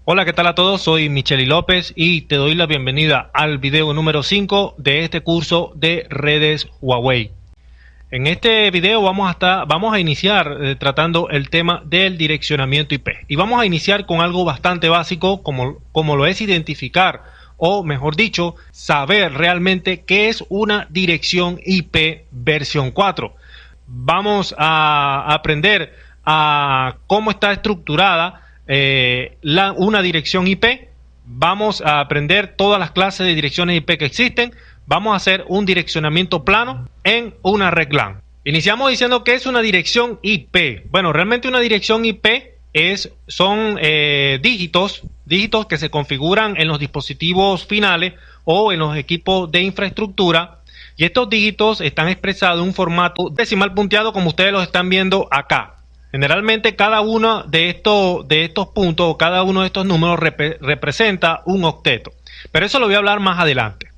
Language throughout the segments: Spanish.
Hola, ¿qué tal a todos? Soy Micheli López y te doy la bienvenida al video número 5 de este curso de redes Huawei. En este video vamos a iniciar tratando el tema del direccionamiento IP. Y vamos a iniciar con algo bastante básico como lo es identificar, o mejor dicho, saber realmente qué es una dirección IP versión 4. Vamos a aprender a cómo está estructurada una dirección IP. Vamos a aprender todas las clases de direcciones IP que existen. Vamos a hacer un direccionamiento plano en una red LAN. Iniciamos diciendo que es una dirección IP. Bueno, realmente una dirección IP son dígitos que se configuran en los dispositivos finales o en los equipos de infraestructura, y estos dígitos están expresados en un formato decimal punteado como ustedes los están viendo acá. Generalmente cada uno de estos puntos o cada uno de estos números representa un octeto, pero eso lo voy a hablar más adelante.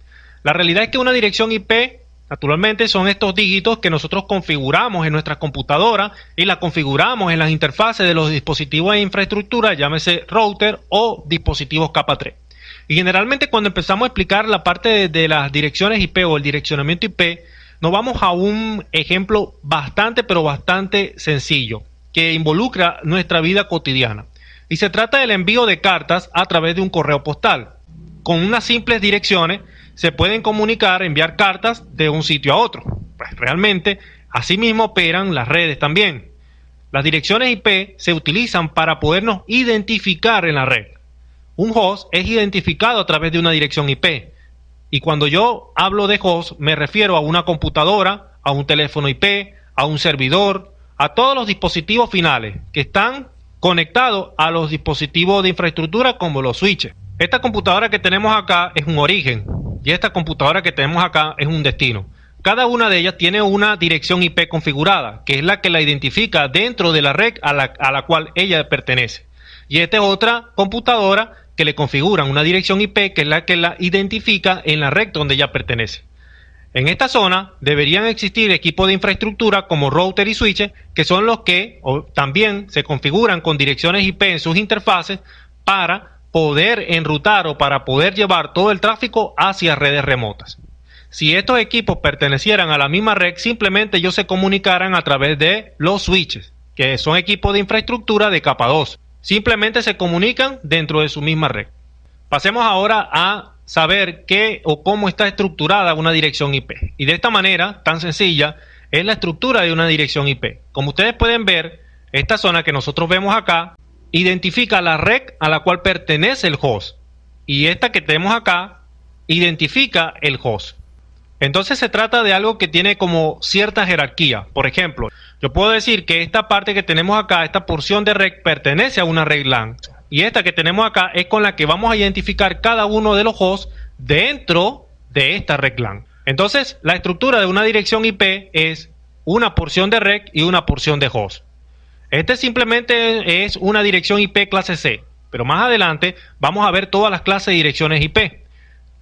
La realidad es que una dirección IP naturalmente son estos dígitos que nosotros configuramos en nuestras computadoras y la configuramos en las interfaces de los dispositivos de infraestructura, llámese router o dispositivos capa 3. Y generalmente cuando empezamos a explicar la parte de las direcciones IP o el direccionamiento IP, nos vamos a un ejemplo bastante sencillo que involucra nuestra vida cotidiana. Y se trata del envío de cartas a través de un correo postal. Con unas simples direcciones se pueden enviar cartas de un sitio a otro. Pues realmente así mismo operan las redes también. Las direcciones IP se utilizan para podernos identificar en la red. Un host es identificado a través de una dirección IP. Y cuando yo hablo de host me refiero a una computadora, a un teléfono IP, a un servidor, a todos los dispositivos finales que están conectados a los dispositivos de infraestructura como los switches. Esta computadora que tenemos acá es un origen y esta computadora que tenemos acá es un destino. Cada una de ellas tiene una dirección IP configurada, que es la que la identifica dentro de la red a la cual ella pertenece. Y esta es otra computadora que le configuran una dirección IP que es la que la identifica en la red donde ella pertenece. En esta zona deberían existir equipos de infraestructura como router y switches, que son los que también se configuran con direcciones IP en sus interfaces para poder enrutar o para poder llevar todo el tráfico hacia redes remotas. Si estos equipos pertenecieran a la misma red, simplemente ellos se comunicaran a través de los switches, que son equipos de infraestructura de capa 2. Simplemente se comunican dentro de su misma red. Pasemos ahora a saber qué o cómo está estructurada una dirección IP. Y de esta manera, tan sencilla, es la estructura de una dirección IP. Como ustedes pueden ver, esta zona que nosotros vemos acá identifica la red a la cual pertenece el host. Y esta que tenemos acá identifica el host. Entonces se trata de algo que tiene como cierta jerarquía. Por ejemplo, yo puedo decir que esta parte que tenemos acá, esta porción de red, pertenece a una red LAN. Y esta que tenemos acá es con la que vamos a identificar cada uno de los hosts dentro de esta red LAN. Entonces, la estructura de una dirección IP es una porción de red y una porción de host. Este simplemente es una dirección IP clase C, pero más adelante vamos a ver todas las clases de direcciones IP.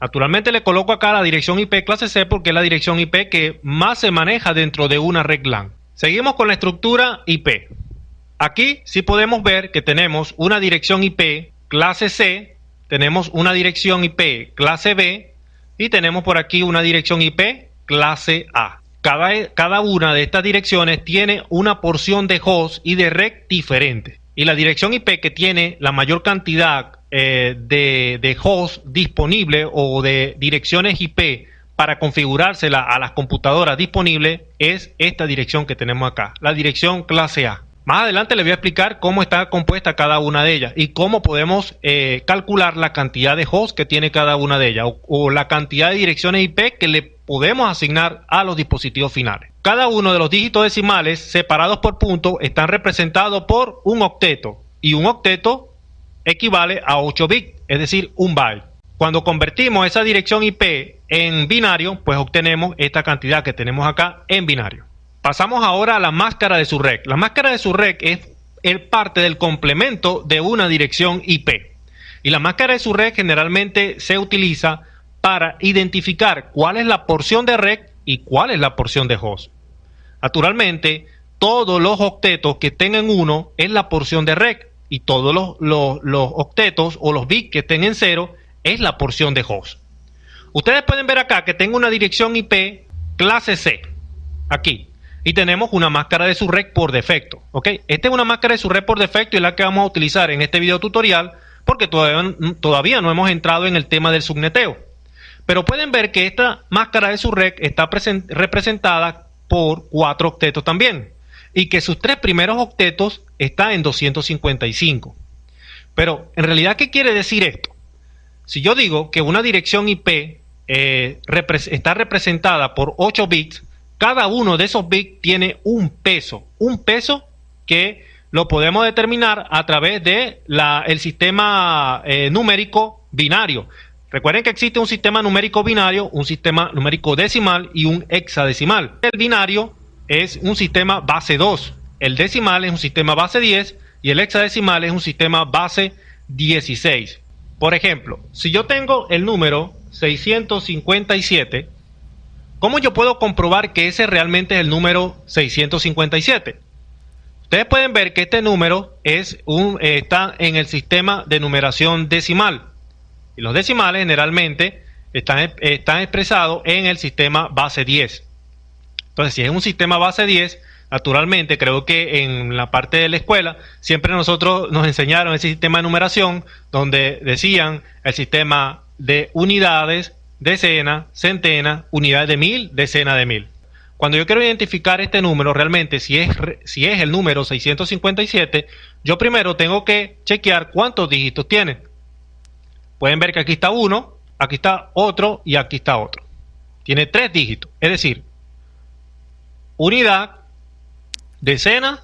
Naturalmente le coloco acá la dirección IP clase C porque es la dirección IP que más se maneja dentro de una red LAN. Seguimos con la estructura IP. Aquí sí podemos ver que tenemos una dirección IP clase C, tenemos una dirección IP clase B y tenemos por aquí una dirección IP clase A. Cada una de estas direcciones tiene una porción de host y de red diferente. Y la dirección IP que tiene la mayor cantidad de host disponible o de direcciones IP para configurársela a las computadoras disponibles es esta dirección que tenemos acá, la dirección clase A. Más adelante les voy a explicar cómo está compuesta cada una de ellas y cómo podemos calcular la cantidad de hosts que tiene cada una de ellas o la cantidad de direcciones IP que le podemos asignar a los dispositivos finales. Cada uno de los dígitos decimales separados por puntos están representados por un octeto y un octeto equivale a 8 bits, es decir, un byte. Cuando convertimos esa dirección IP en binario, pues obtenemos esta cantidad que tenemos acá en binario. Pasamos ahora a la máscara de su red. La máscara de su red es parte del complemento de una dirección IP. Y la máscara de su red generalmente se utiliza para identificar cuál es la porción de red y cuál es la porción de host. Naturalmente, todos los octetos que tengan 1 es la porción de red y todos los octetos o los bits que estén en 0 es la porción de host. Ustedes pueden ver acá que tengo una dirección IP clase C, aquí, y tenemos una máscara de subrec por defecto, ¿ok? Esta es una máscara de subrec por defecto y es la que vamos a utilizar en este video tutorial porque todavía no hemos entrado en el tema del subneteo. Pero pueden ver que esta máscara de subrec está representada por 4 octetos también y que sus 3 primeros octetos están en 255. Pero en realidad, ¿qué quiere decir esto? Si yo digo que una dirección IP está representada por 8 bits, cada uno de esos bits tiene un peso que lo podemos determinar a través de el sistema numérico binario. Recuerden que existe un sistema numérico binario, un sistema numérico decimal y un hexadecimal. El binario es un sistema base 2, el decimal es un sistema base 10 y el hexadecimal es un sistema base 16. Por ejemplo, si yo tengo el número 657, ¿cómo yo puedo comprobar que ese realmente es el número 657? Ustedes pueden ver que este número está en el sistema de numeración decimal. Y los decimales generalmente están expresados en el sistema base 10. Entonces, si es un sistema base 10, naturalmente, creo que en la parte de la escuela siempre nosotros nos enseñaron ese sistema de numeración donde decían el sistema de unidades, decenas, centenas, unidades de 1000, decenas de 1000. Cuando yo quiero identificar este número realmente, si es el número 657, yo primero tengo que chequear cuántos dígitos tiene. Pueden ver que aquí está uno, aquí está otro y aquí está otro. Tiene 3 dígitos, es decir, unidad, decena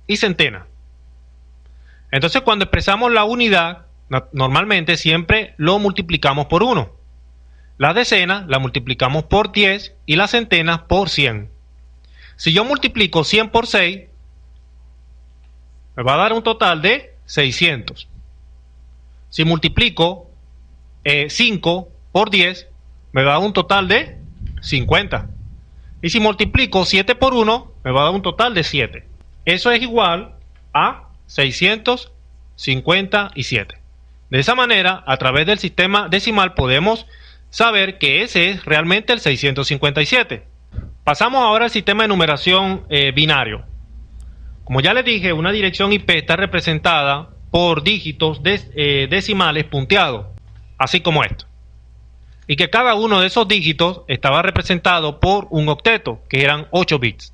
y centena. Entonces, cuando expresamos la unidad, normalmente siempre lo multiplicamos por 1. La decena la multiplicamos por 10 y las centenas por 100. Si yo multiplico 100 por 6, me va a dar un total de 600. Si multiplico 5 por 10, me va a dar un total de 50. Y si multiplico 7 por 1, me va a dar un total de 7. Eso es igual a 657. De esa manera, a través del sistema decimal podemos saber que ese es realmente el 657. Pasamos ahora al sistema de numeración binario. Como ya les dije, una dirección IP está representada por dígitos decimales punteados, así como esto. Y que cada uno de esos dígitos estaba representado por un octeto, que eran 8 bits.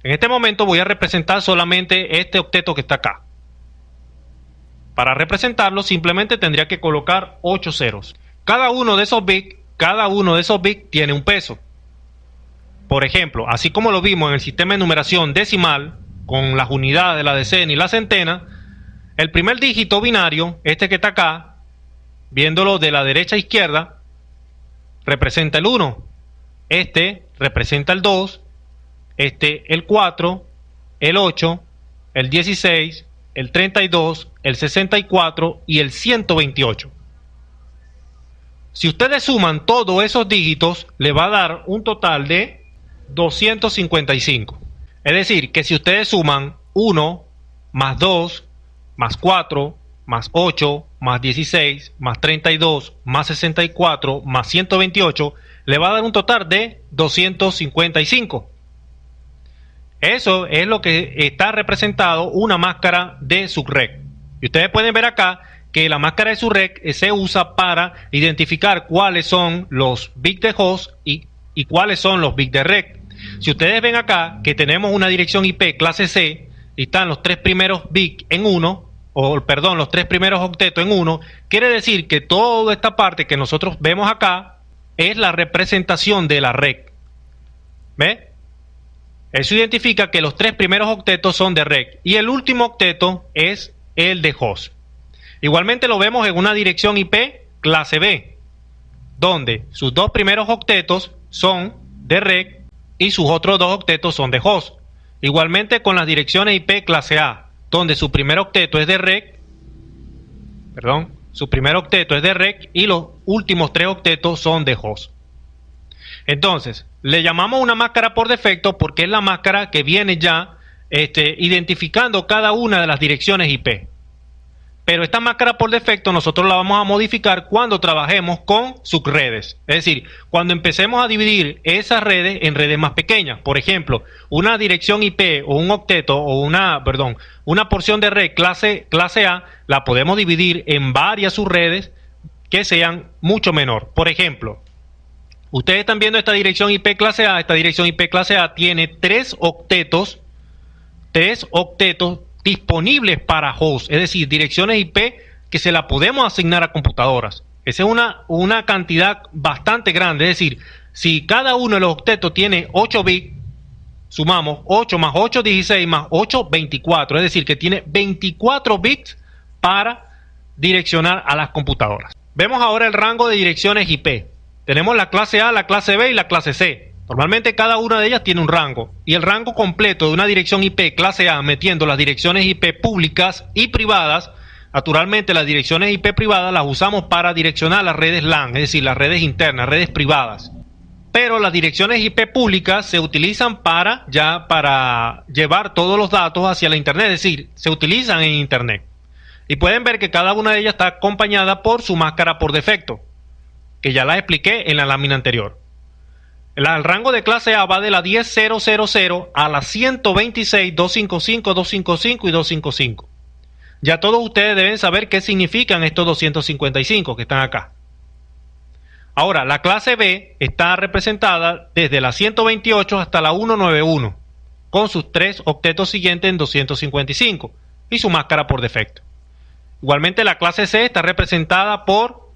En este momento voy a representar solamente este octeto que está acá. Para representarlo simplemente tendría que colocar 8 ceros. Cada uno de esos bits tiene un peso. Por ejemplo, así como lo vimos en el sistema de numeración decimal, con las unidades, la decena y la centena, el primer dígito binario, este que está acá, viéndolo de la derecha a izquierda, representa el 1. Este representa el 2, este el 4, el 8, el 16, el 32, el 64 y el 128. Si ustedes suman todos esos dígitos, le va a dar un total de 255. Es decir, que si ustedes suman 1 más 2 más 4 más 8 más 16 más 32 más 64 más 128, le va a dar un total de 255. Eso es lo que está representado una máscara de subrec. Y ustedes pueden ver acá que la máscara de subrec se usa para identificar cuáles son los bits de host y cuáles son los bits de rec. Si ustedes ven acá que tenemos una dirección IP clase C y están los 3 primeros bits en 1, los 3 primeros octetos en 1, quiere decir que toda esta parte que nosotros vemos acá es la representación de la rec. ¿Ve? Eso identifica que los 3 primeros octetos son de rec y el último octeto es el de host. Igualmente lo vemos en una dirección IP clase B, donde sus 2 primeros octetos son de rec y sus otros 2 octetos son de host. Igualmente con las direcciones IP clase A, donde su primer octeto es de rec, y los últimos 3 octetos son de host. Entonces, le llamamos una máscara por defecto porque es la máscara que viene ya identificando cada una de las direcciones IP. Pero esta máscara por defecto nosotros la vamos a modificar cuando trabajemos con subredes. Es decir, cuando empecemos a dividir esas redes en redes más pequeñas. Por ejemplo, una dirección IP o un octeto o una porción de red clase A la podemos dividir en varias subredes que sean mucho menor. Por ejemplo, ustedes están viendo esta dirección IP clase A. Esta dirección IP clase A tiene 3 octetos disponibles para host, es decir, direcciones IP que se la podemos asignar a computadoras. Esa es una cantidad bastante grande, es decir, si cada uno de los octetos tiene 8 bits, sumamos 8 más 8, 16 más 8, 24, es decir, que tiene 24 bits para direccionar a las computadoras. Vemos ahora el rango de direcciones IP. Tenemos la clase A, la clase B y la clase C. Normalmente cada una de ellas tiene un rango, y el rango completo de una dirección IP clase A metiendo las direcciones IP públicas y privadas. Naturalmente las direcciones IP privadas las usamos para direccionar las redes LAN, es decir, las redes internas, redes privadas. Pero las direcciones IP públicas se utilizan para llevar todos los datos hacia la internet, es decir, se utilizan en internet. Y pueden ver que cada una de ellas está acompañada por su máscara por defecto, que ya la expliqué en la lámina anterior. El rango de clase A va de la 10.0.0.0 a la 126.255, 255 y 255. Ya todos ustedes deben saber qué significan estos 255 que están acá. Ahora, la clase B está representada desde la 128 hasta la 191, con sus 3 octetos siguientes en 255 y su máscara por defecto. Igualmente la clase C está representada por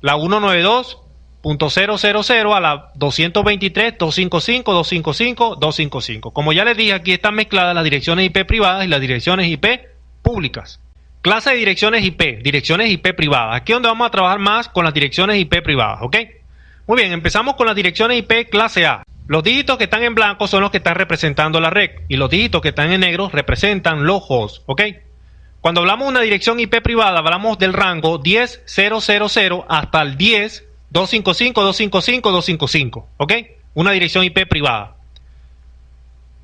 la 192.000 a la 223, 255, 255, 255. Como ya les dije, aquí están mezcladas las direcciones IP privadas y las direcciones IP públicas. Clase de direcciones IP privadas. Aquí es donde vamos a trabajar más con las direcciones IP privadas, ¿ok? Muy bien, empezamos con las direcciones IP clase A. Los dígitos que están en blanco son los que están representando la red, y los dígitos que están en negro representan los hosts, ¿ok? Cuando hablamos de una dirección IP privada, hablamos del rango 10.0.0.0 hasta el 10.255, 255, 255, ¿ok? Una dirección IP privada.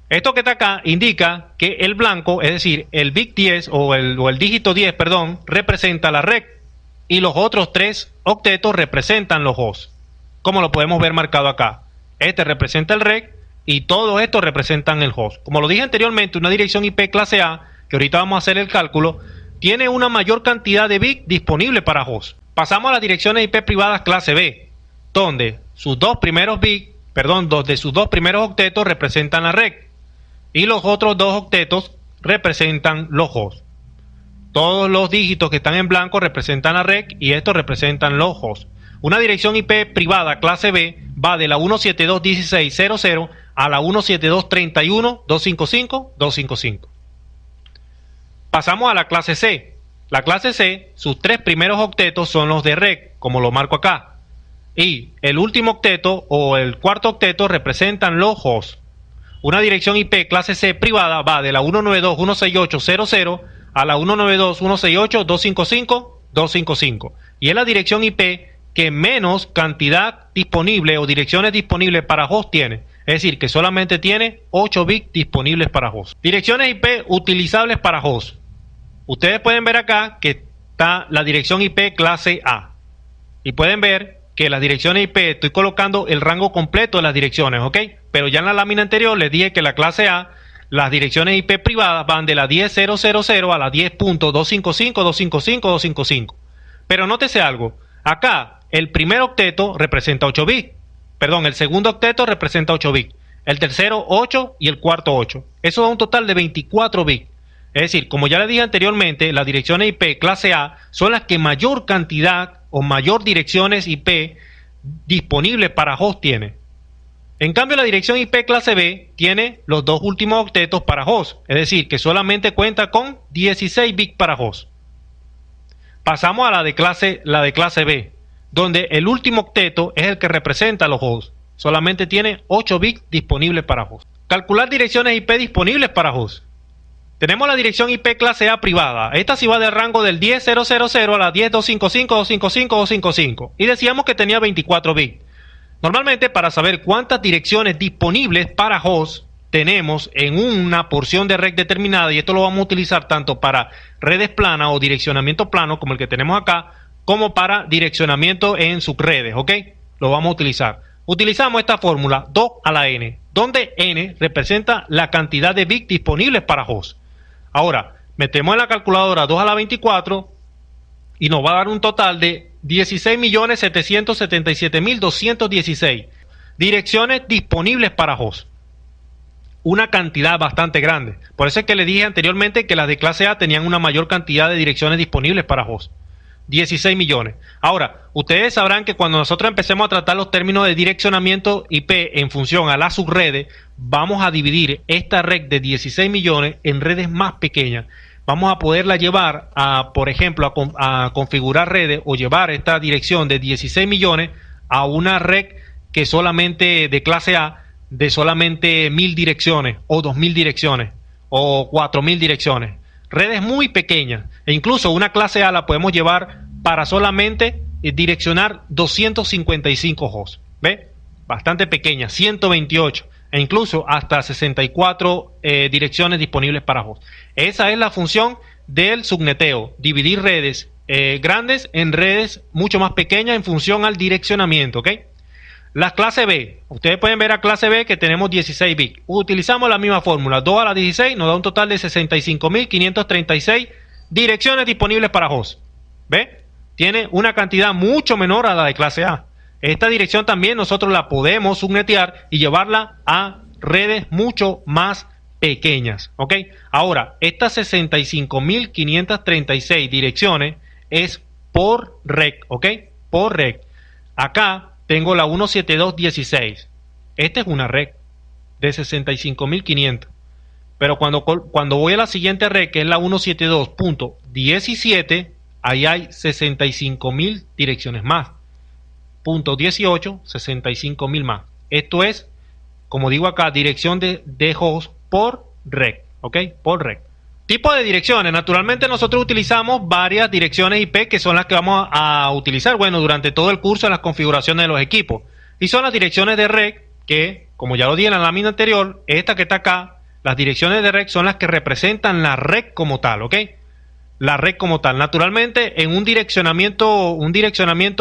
Esto que está acá indica que el blanco, es decir, el bit 10 o el dígito 10, perdón, representa la red, y los otros 3 octetos representan los hosts, como lo podemos ver marcado acá. Este representa el red y todos estos representan el host. Como lo dije anteriormente, una dirección IP clase A, que ahorita vamos a hacer el cálculo, tiene una mayor cantidad de bits disponible para host. Pasamos a las direcciones IP privadas clase B, donde sus dos primeros octetos representan la red y los otros 2 octetos representan los hosts. Todos los dígitos que están en blanco representan la red y estos representan los hosts. Una dirección IP privada clase B va de la 172.16.00 a la 172.31.255, 255. Pasamos a la clase C. La clase C, sus 3 primeros octetos son los de red, como lo marco acá. Y el último octeto o el cuarto octeto representan los hosts. Una dirección IP clase C privada va de la 192.168.00 a la 192.168.255, 255. Y es la dirección IP que menos cantidad disponible o direcciones disponibles para host tiene. Es decir, que solamente tiene 8 bits disponibles para host. Direcciones IP utilizables para host. Ustedes pueden ver acá que está la dirección IP clase A. Y pueden ver que las direcciones IP, estoy colocando el rango completo de las direcciones, ¿ok? Pero ya en la lámina anterior les dije que la clase A, las direcciones IP privadas van de la 10.0.0.0 a la 10.255, 255, 255. Pero nótese algo. Acá, el primer octeto representa 8 bits. Perdón, el segundo octeto representa 8 bits. El tercero 8 y el cuarto 8. Eso da un total de 24 bits. Es decir, como ya les dije anteriormente, las direcciones IP clase A son las que mayor cantidad o mayor direcciones IP disponibles para host tiene. En cambio, la dirección IP clase B tiene los 2 últimos octetos para host, es decir, que solamente cuenta con 16 bits para host. Pasamos a la de clase B, donde el último octeto es el que representa los hosts. Solamente tiene 8 bits disponibles para host. Calcular direcciones IP disponibles para host. Tenemos la dirección IP clase A privada. Esta sí va del rango del 10.0.0.0 a la 10.255, 255, 255. Y decíamos que tenía 24 bits. Normalmente, para saber cuántas direcciones disponibles para host tenemos en una porción de red determinada, y esto lo vamos a utilizar tanto para redes planas o direccionamiento plano como el que tenemos acá, como para direccionamiento en subredes, ¿ok? Lo vamos a utilizar. Utilizamos esta fórmula 2 a la n, donde n representa la cantidad de bits disponibles para host. Ahora, metemos en la calculadora 2 a la 24 y nos va a dar un total de 16.777.216 direcciones disponibles para host. Una cantidad bastante grande. Por eso es que le dije anteriormente que las de clase A tenían una mayor cantidad de direcciones disponibles para host. 16 millones. Ahora, ustedes sabrán que cuando nosotros empecemos a tratar los términos de direccionamiento IP en función a las subredes, vamos a dividir esta red de 16 millones en redes más pequeñas. Vamos a poderla llevar a, por ejemplo, a configurar redes o llevar esta dirección de 16 millones a una red que solamente de clase A, de solamente 1000 direcciones o 2000 direcciones o 4000 direcciones. Redes muy pequeñas, e incluso una clase A la podemos llevar para solamente direccionar 255 hosts. ¿Ve? Bastante pequeña, 128 e incluso hasta 64 direcciones disponibles para host. Esa es la función del subneteo, dividir redes grandes en redes mucho más pequeñas en función al direccionamiento, ¿ok? Las clase B, ustedes pueden ver a clase B que tenemos 16 bits. Utilizamos la misma fórmula, 2 a la 16 nos da un total de 65.536 direcciones disponibles para host. ¿Ve? Tiene una cantidad mucho menor a la de clase A. Esta dirección también nosotros la podemos subnetear y llevarla a redes mucho más pequeñas. ¿Ok? Ahora, estas 65.536 direcciones es por red. ¿Ok? Por red. Acá tengo la 172.16. Esta es una red de 65.500. Pero cuando voy a la siguiente red, que es la 172.17, ahí hay 65.000 direcciones más. Punto 18, 65.000 más. Esto es, como digo acá, dirección de host por red. ¿Ok? Por red. Tipo de direcciones. Naturalmente nosotros utilizamos varias direcciones IP que son las que vamos a utilizar, bueno, durante todo el curso en las configuraciones de los equipos. Y son las direcciones de red que, como ya lo dije en la lámina anterior, esta que está acá, las direcciones de red son las que representan la red como tal, ¿ok? La red como tal. Naturalmente, en un direccionamiento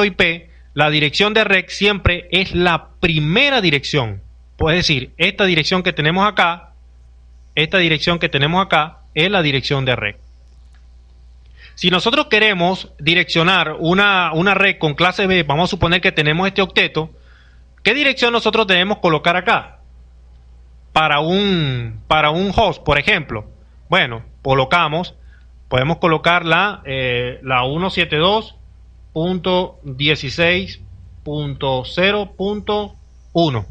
IP, la dirección de red siempre es la primera dirección. Puede decir, esta dirección que tenemos acá es la dirección de red. Si nosotros queremos direccionar una red con clase B, vamos a suponer que tenemos este octeto, ¿qué dirección nosotros debemos colocar acá? Para un host, por ejemplo. Bueno, podemos colocar la 172.16.0.1.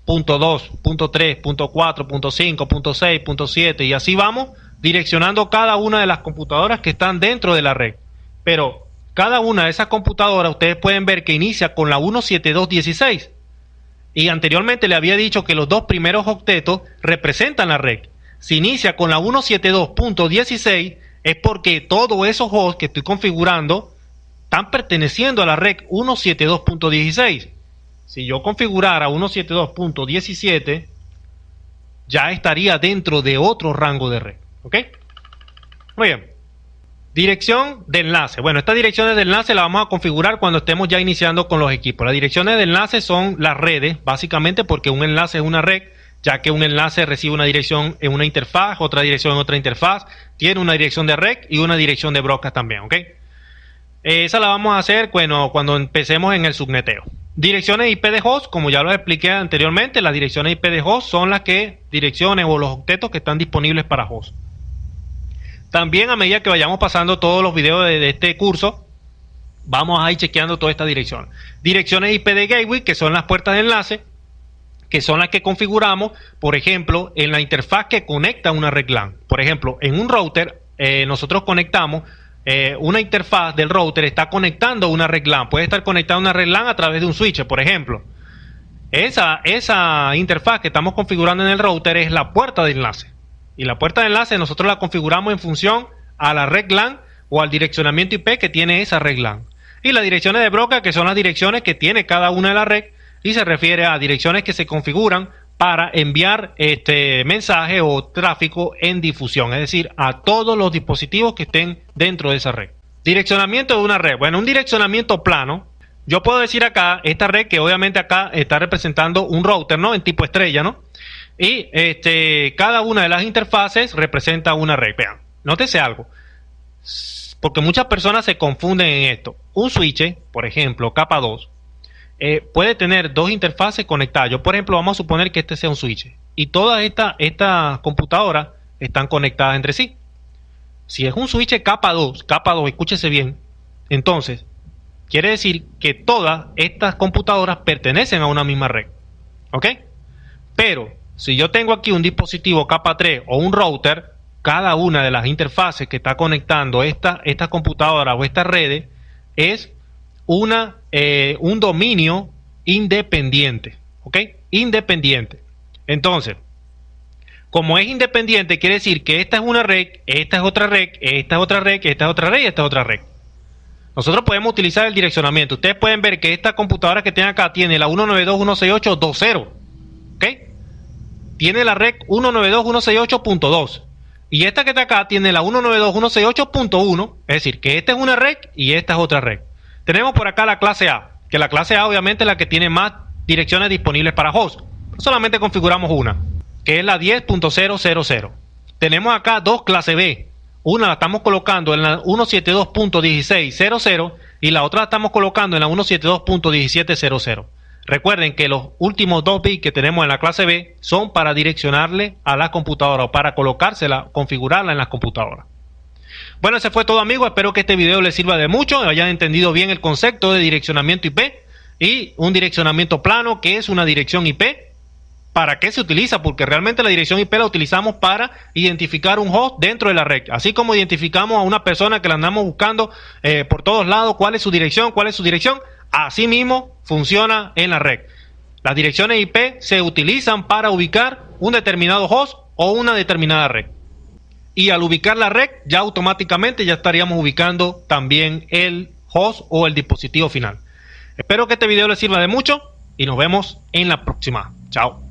Punto 2, punto 3, punto 4, punto 5, punto 6, punto 7 y así vamos direccionando cada una de las computadoras que están dentro de la red. Pero cada una de esas computadoras ustedes pueden ver que inicia con la 172.16 y anteriormente le había dicho que los dos primeros octetos representan la red. Si inicia con la 172.16 es porque todos esos hosts que estoy configurando están perteneciendo a la red 172.16. Si yo configurara 172.17, ya estaría dentro de otro rango de red. ¿Ok? Muy bien. Dirección de enlace. Bueno, estas direcciones de enlace las vamos a configurar cuando estemos ya iniciando con los equipos. Las direcciones de enlace son las redes, básicamente porque un enlace es una red, ya que un enlace recibe una dirección en una interfaz, otra dirección en otra interfaz, tiene una dirección de red y una dirección de broadcast también. ¿Ok? Esa la vamos a hacer cuando empecemos en el subneteo. Direcciones IP de host, como ya lo expliqué anteriormente, las direcciones IP de host son las direcciones o los octetos que están disponibles para host. También a medida que vayamos pasando todos los videos de este curso, vamos a ir chequeando toda esta dirección. Direcciones IP de gateway, que son las puertas de enlace, que son las que configuramos, por ejemplo, en la interfaz que conecta una red LAN. Por ejemplo, en un router, nosotros conectamos una interfaz del router, está conectando una red LAN. Puede estar conectada una red LAN a través de un switch, por ejemplo. Esa interfaz que estamos configurando en el router es la puerta de enlace. Y la puerta de enlace nosotros la configuramos en función a la red LAN o al direccionamiento IP que tiene esa red LAN. Y las direcciones de broadcast, que son las direcciones que tiene cada una de la red, y se refiere a direcciones que se configuran para enviar mensaje o tráfico en difusión, es decir, a todos los dispositivos que estén dentro de esa red. Direccionamiento de una red. Bueno, un direccionamiento plano. Yo puedo decir acá, esta red que obviamente acá está representando un router, ¿no? En tipo estrella, ¿no? Y cada una de las interfaces representa una red. Vean, nótese algo, porque muchas personas se confunden en esto. Un switch, por ejemplo, capa 2, puede tener dos interfaces conectadas. Yo, por ejemplo, vamos a suponer que este sea un switch y todas estas computadoras están conectadas entre sí. Si es un switch capa 2, escúchese bien, entonces quiere decir que todas estas computadoras pertenecen a una misma red, ¿ok? Pero si yo tengo aquí un dispositivo capa 3 o un router, cada una de las interfaces que está conectando esta computadora o estas redes es un dominio independiente, ¿ok? Independiente. Entonces, como es independiente, quiere decir que esta es una red, esta es otra red, esta es otra red, esta es otra red y esta es otra red. Nosotros podemos utilizar el direccionamiento. Ustedes pueden ver que esta computadora que tiene acá tiene la 192.168.2.0, ¿ok? Tiene la red 192.168.2. Y esta que está acá tiene la 192.168.1, es decir, que esta es una red y esta es otra red. Tenemos por acá la clase A, que la clase A obviamente es la que tiene más direcciones disponibles para host. Pero solamente configuramos una, que es la 10.000. Tenemos acá dos clase B. Una la estamos colocando en la 172.16.00 y la otra la estamos colocando en la 172.17.00. Recuerden que los últimos 2 bits que tenemos en la clase B son para direccionarle a la computadora o para colocársela, configurarla en las computadoras. Bueno, ese fue todo, amigos. Espero que este video les sirva de mucho, hayan entendido bien el concepto de direccionamiento IP y un direccionamiento plano, que es una dirección IP. ¿Para qué se utiliza? Porque realmente la dirección IP la utilizamos para identificar un host dentro de la red. Así como identificamos a una persona que la andamos buscando por todos lados, cuál es su dirección, así mismo funciona en la red. Las direcciones IP se utilizan para ubicar un determinado host o una determinada red. Y al ubicar la red, ya automáticamente ya estaríamos ubicando también el host o el dispositivo final. Espero que este video les sirva de mucho y nos vemos en la próxima. Chao.